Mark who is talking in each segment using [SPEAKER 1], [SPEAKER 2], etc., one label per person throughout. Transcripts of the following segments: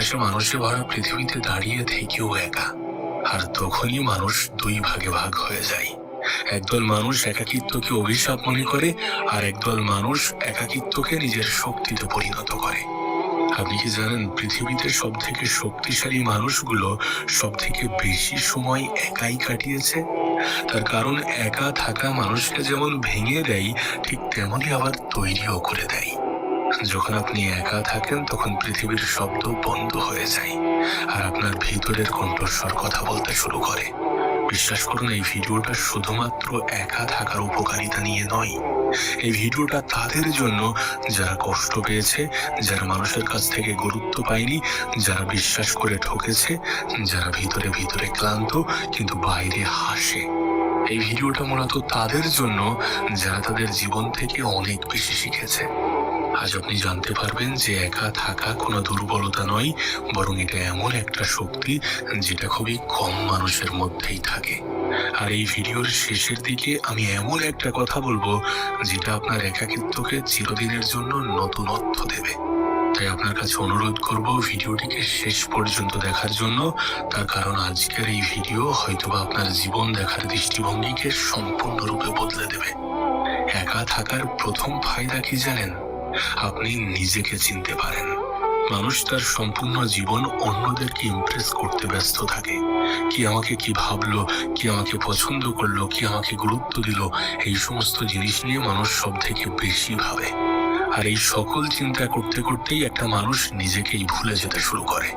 [SPEAKER 1] চারপাশে মানুষে ভরা পৃথিবীতে দাঁড়িয়ে থেকেও একা। আর তখনই মানুষ দুই ভাগে ভাগ হয়ে যায়। একদল মানুষ একাকিত্বকে অভিশাপ মনে করে, আর একদল মানুষ একাকিত্বকে নিজের শক্তিতে পরিণত করে। আপনি কি জানেন, পৃথিবীতে সব থেকে শক্তিশালী মানুষগুলো সব থেকে বেশি সময় একাই কাটিয়েছে? তার কারণ একা থাকা মানুষকে যেমন ভেঙে দেয়, ঠিক তেমনই আবার তৈরিও করে দেয়। যখন আপনি একা থাকেন তখন পৃথিবীর শব্দ বন্ধ হয়ে যায়, আর আপনার ভিতরের কণ্ঠস্বর কথা বলতে শুরু করে। বিশ্বাস করুন, এই ভিডিওটা শুধুমাত্র একা থাকার উপকারিতা নিয়ে নয়। এই ভিডিওটা তাদের জন্য যারা কষ্ট পেয়েছে, যারা মানুষের কাছ থেকে গুরুত্ব পায়নি, যারা বিশ্বাস করে ঠকেছে, যারা ভিতরে ভিতরে ক্লান্ত কিন্তু বাইরে হাসে। এই ভিডিওটা মূলত তাদের জন্য যারা তাদের জীবন থেকে অনেক বেশি শিখেছে। আজ আপনি জানতে পারবেন যে একা থাকা কোনো দুর্বলতা নয়, বরং এটা এমন একটা শক্তি যেটা খুবই কম মানুষের মধ্যেই থাকে। আর এই ভিডিওর শেষের দিকে আমি এমন একটা কথা বলবো যেটা আপনার একাকিত্বকে চিরদিনের জন্য নতুনত্ব দেবে। তাই আপনার কাছে অনুরোধ করব ভিডিওটিকে শেষ পর্যন্ত দেখার জন্য। তার কারণ আজকের এই ভিডিও হয়তোবা আপনার জীবন দেখার দৃষ্টিভঙ্গিকে সম্পূর্ণরূপে বদলে দেবে। একা থাকার প্রথম ফায়দা কি জানেন? আপনি নিজেকে চিনতে পারেন। মানুষ তার সম্পূর্ণ জীবন অন্যদেরকে ইমপ্রেস করতে ব্যস্ত থাকে। কি আমাকে কি ভাবলো, কি আমাকে পছন্দ করলো, কি আমাকে গুরুত্ব দিল, এই সমস্ত জিনিস নিয়ে মানুষ সব থেকে বেশি ভাবে। আর এই সকল চিন্তা করতে করতেই একটা মানুষ নিজেকেই ভুলে যেতে শুরু করে।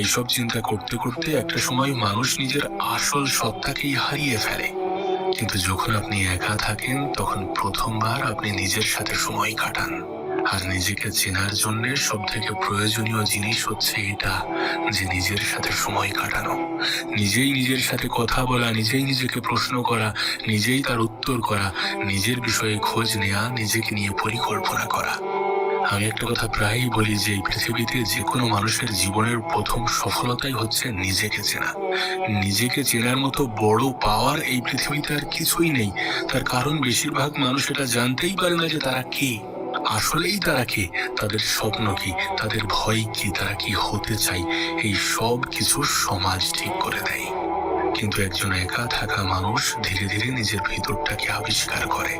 [SPEAKER 1] এইসব চিন্তা করতে করতে একটা সময় মানুষ নিজের আসল সত্তাকেই হারিয়ে ফেলে। কিন্তু যখন আপনি একা থাকেন তখন প্রথমবার আপনি নিজের সাথে সময় কাটান। আর নিজেকে চেনার জন্য সব থেকে প্রয়োজনীয় জিনিস হচ্ছে এটা, যে নিজের সাথে সময় কাটানো, নিজেই নিজের সাথে কথা বলা, নিজেই নিজেকে প্রশ্ন করা, নিজেই তার উত্তর করা, নিজের বিষয়ে খোঁজ নেওয়া, নিজেকে নিয়ে পরিকল্পনা করা। আমি একটা কথা প্রায়ই বলি যে এই পৃথিবীতে যে কোনো মানুষের জীবনের প্রথম সফলতাই হচ্ছে নিজেকে চেনা। নিজেকে চেনার মতো বড় পাওয়ার এই পৃথিবীতে আর কিছুই নেই। তার কারণ বেশিরভাগ মানুষ এটা জানতেই পারে না যে তারা কে, আসলেই তারা কে, তাদের স্বপ্ন কি, তাদের ভয় কি, তারা কি হতে চায়, এই সব কিছু সমাজ ঠিক করে দেয়। কিন্তু একজন একা থাকা মানুষ ধীরে ধীরে নিজের ভিতরটাকে আবিষ্কার করে,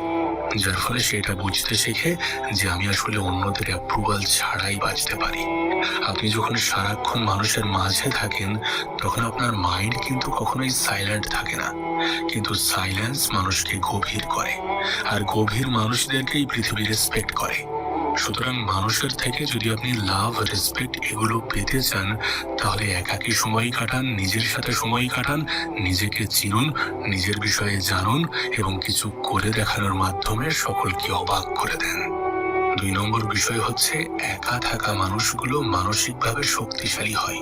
[SPEAKER 1] যার ফলে সেটা বুঝতে শেখে যে আমি আসলে অন্যদের অ্যাপ্রুভাল ছাড়াই বাঁচতে পারি। আপনি যখন সারাক্ষণ মানুষের মাঝে থাকেন তখন আপনার মাইন্ড কিন্তু কখনোই সাইলেন্ট থাকে না, কিন্তু সাইলেন্স মানুষকে গভীর করে, আর গভীর মানুষদেরকেই পৃথিবী রেসপেক্ট করে। সুতরাং মানুষের থেকে যদি আপনি লাভ, রেসপেক্ট এগুলো পেতে চান, তাহলে একাকী সময় কাটান, নিজের সাথে সময় কাটান, নিজেকে চিনুন, নিজের বিষয়ে জানুন এবং কিছু করে দেখানোর মাধ্যমে সকলকে অবাক করে দেন। 2 নম্বর বিষয় হচ্ছে একা থাকা মানুষগুলো মানসিকভাবে শক্তিশালী হয়।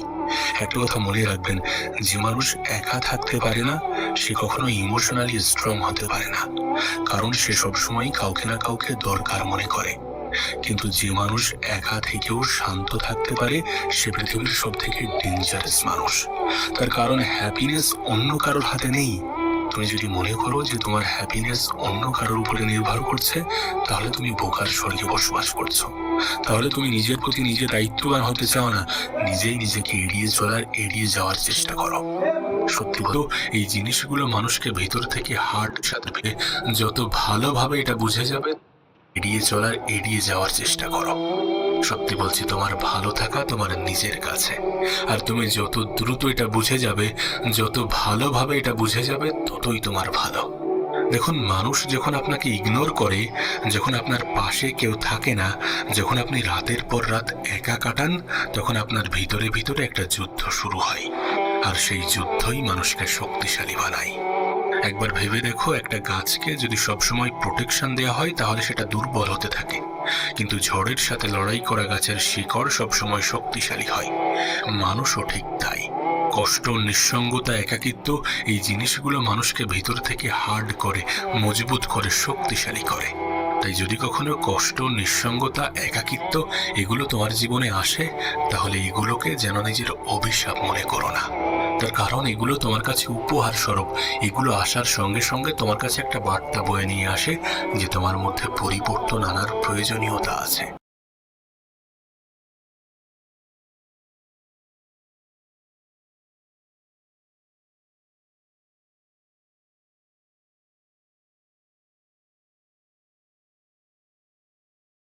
[SPEAKER 1] একটা কথা মনে রাখবেন, যে মানুষ একা থাকতে পারে না সে কখনো ইমোশনালি স্ট্রং হতে পারে না, কারণ সে সবসময় কাউকে না কাউকে দরকার মনে করে। কিন্তু যে মানুষ একা থেকেও শান্ত থাকতে পারে সে পৃথিবীর সব থেকে ডেঞ্জারাস মানুষ। তার কারণ হ্যাপিনেস অন্য কারোর হাতে নেই। তুমি যদি মনে করো যে তোমার হ্যাপিনেস অন্য কারোর উপরে নির্ভর করছে, তাহলে তুমি বোকার স্বর্গে বসবাস করছো। তাহলে তুমি নিজের প্রতি নিজে দায়িত্ববান হতে চাও না, নিজেই নিজেকে এড়িয়ে যাওয়ার চেষ্টা করো। সত্যি বলো, এই জিনিসগুলো মানুষকে ভেতর থেকে হার্ট সাথে যত ভালোভাবে এটা বুঝে যাবে, এড়িয়ে যাওয়ার চেষ্টা করো। সত্যি বলছি, তোমার ভালো থাকা তোমার নিজের কাছে। আর তুমি যত দ্রুত এটা বুঝে যাবে, যত ভালোভাবে এটা বুঝে যাবে, ততই তোমার ভালো। দেখুন, মানুষ যখন আপনাকে ইগনোর করে, যখন আপনার পাশে কেউ থাকে না, যখন আপনি রাতের পর রাত একা কাটান, তখন আপনার ভিতরে ভিতরে একটা যুদ্ধ শুরু হয়। আর সেই যুদ্ধই মানুষকে শক্তিশালী বানায়। একবার ভেবে দেখো, একটা গাছকে যদি সবসময় প্রোটেকশন দেওয়া হয় তাহলে সেটা দুর্বল হতে থাকে, কিন্তু ঝড়ের সাথে লড়াই করা গাছের শিকড় সবসময় শক্তিশালী হয়। মানুষও ঠিক তাই। কষ্ট, নিঃসঙ্গতা, একাকিত্ব এই জিনিসগুলো মানুষকে ভিতর থেকে হার্ড করে, মজবুত করে, শক্তিশালী করে। তাই যদি কখনো কষ্ট, নিঃসঙ্গতা, একাকিত্ব এগুলো তোমার জীবনে আসে, তাহলে এগুলোকে যেন নিজের অভিশাপ মনে করো না। তার কারণ এগুলো তোমার কাছে উপহার স্বরূপ। এগুলো আসার সঙ্গে সঙ্গে তোমার কাছে একটা বার্তা বয়ে নিয়ে আসে যে তোমার মধ্যে পরিবর্তন আনার প্রয়োজনীয়তা আছে।